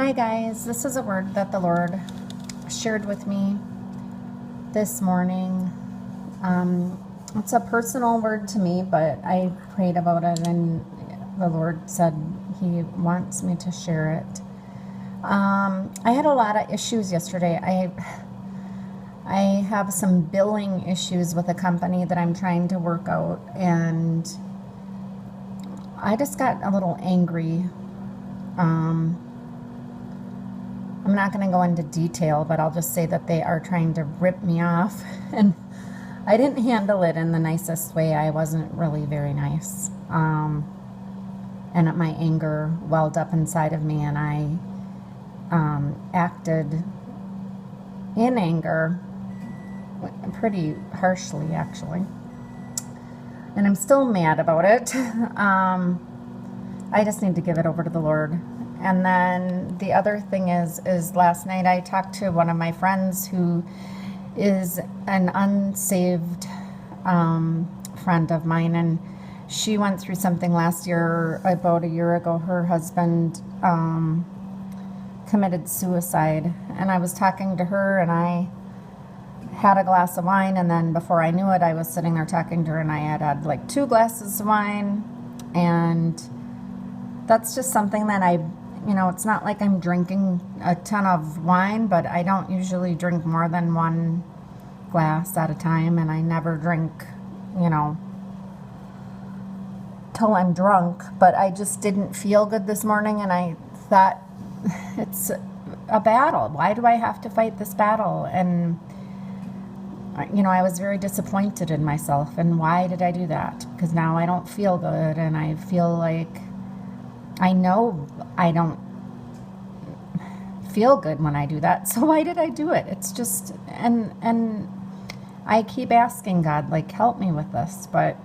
Hi guys, this is a word that the Lord shared with me this morning. It's a personal word to me, but I prayed about it and the Lord said He wants me to share it. I had a lot of issues yesterday. I have some billing issues with a company that I'm trying to work out, and I just got a little angry. I'm not going to go into detail, but I'll just say that they are trying to rip me off. And I didn't handle it in the nicest way. I wasn't really very nice. And my anger welled up inside of me, and I acted in anger pretty harshly, actually. And I'm still mad about it. I just need to give it over to the Lord. And then the other thing is last night I talked to one of my friends who is an unsaved friend of mine, and she went through something last year. About a year ago, her husband committed suicide, and I was talking to her, and I had a glass of wine, and then before I knew it, I was sitting there talking to her, and I had like 2 glasses of wine. And that's just something that it's not like I'm drinking a ton of wine, but I don't usually drink more than 1 glass at a time, and I never drink, till I'm drunk. But I just didn't feel good this morning, and I thought, it's a battle. Why do I have to fight this battle? And, I was very disappointed in myself, and why did I do that? Because now I don't feel good, and I feel like I know I don't feel good when I do that. So why did I do it? It's just, and I keep asking God, like, help me with this. But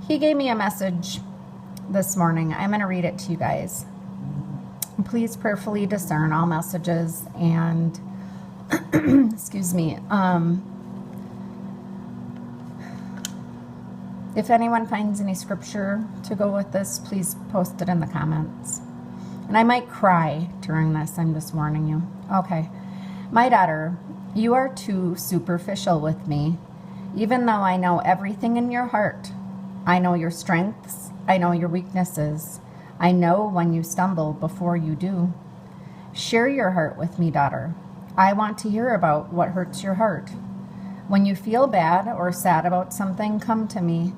He gave me a message this morning. I'm going to read it to you guys. Please prayerfully discern all messages and, excuse me, if anyone finds any scripture to go with this, please post it in the comments. And I might cry during this, I'm just warning you. Okay. My daughter, you are too superficial with me, even though I know everything in your heart. I know your strengths. I know your weaknesses. I know when you stumble before you do. Share your heart with me, daughter. I want to hear about what hurts your heart. When you feel bad or sad about something, come to me.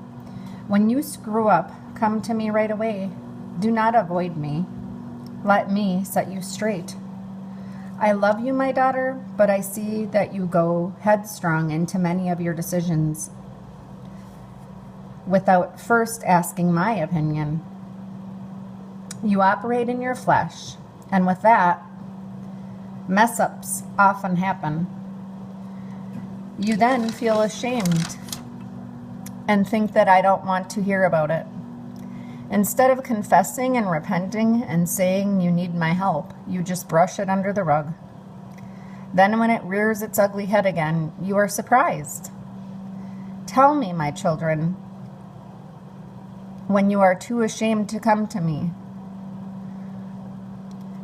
When you screw up, come to me right away. Do not avoid me. Let me set you straight. I love you, my daughter, but I see that you go headstrong into many of your decisions without first asking my opinion. You operate in your flesh, and with that, mess-ups often happen. You then feel ashamed and think that I don't want to hear about it. Instead of confessing and repenting and saying you need my help, you just brush it under the rug. Then when it rears its ugly head again, you are surprised. Tell me, my children, when you are too ashamed to come to me.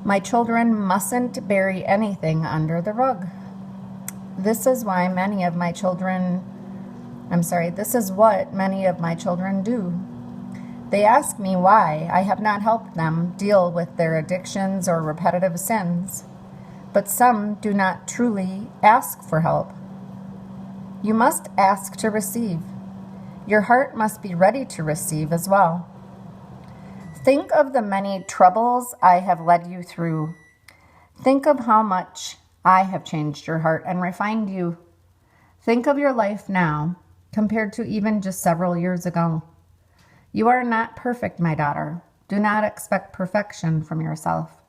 My children mustn't bury anything under the rug. This is what many of my children do. They ask me why I have not helped them deal with their addictions or repetitive sins, but some do not truly ask for help. You must ask to receive. Your heart must be ready to receive as well. Think of the many troubles I have led you through. Think of how much I have changed your heart and refined you. Think of your life now compared to even just several years ago. You are not perfect, my daughter. Do not expect perfection from yourself.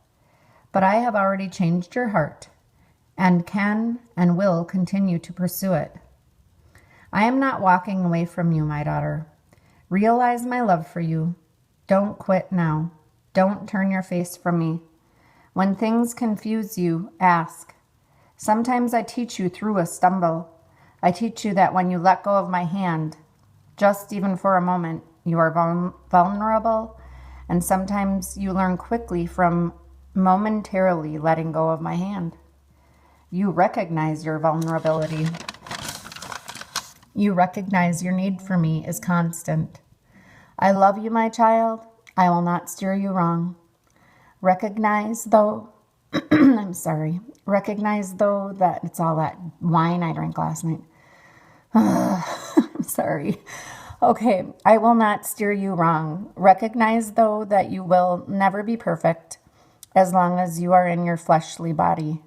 But I have already changed your heart and can and will continue to pursue it. I am not walking away from you, my daughter. Realize my love for you. Don't quit now. Don't turn your face from me. When things confuse you, ask. Sometimes I teach you through a stumble. I teach you that when you let go of my hand, just even for a moment, you are vulnerable, and sometimes you learn quickly from momentarily letting go of my hand. You recognize your vulnerability. You recognize your need for me is constant. I love you, my child. I will not steer you wrong. Recognize, though, I'm sorry. Recognize, though, that it's all that wine I drank last night. I'm sorry. Okay, I will not steer you wrong. Recognize, though, that you will never be perfect as long as you are in your fleshly body.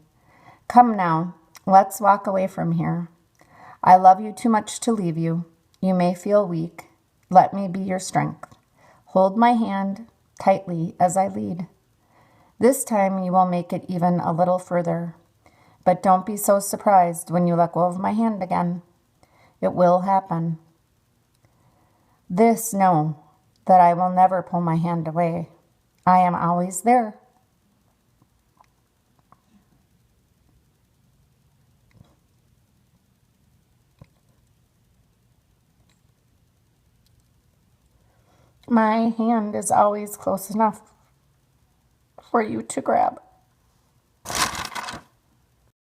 Come now, let's walk away from here. I love you too much to leave you. You may feel weak. Let me be your strength. Hold my hand tightly as I lead. This time you will make it even a little further. But don't be so surprised when you let go of my hand again. It will happen. This know that I will never pull my hand away. I am always there. My hand is always close enough for you to grab.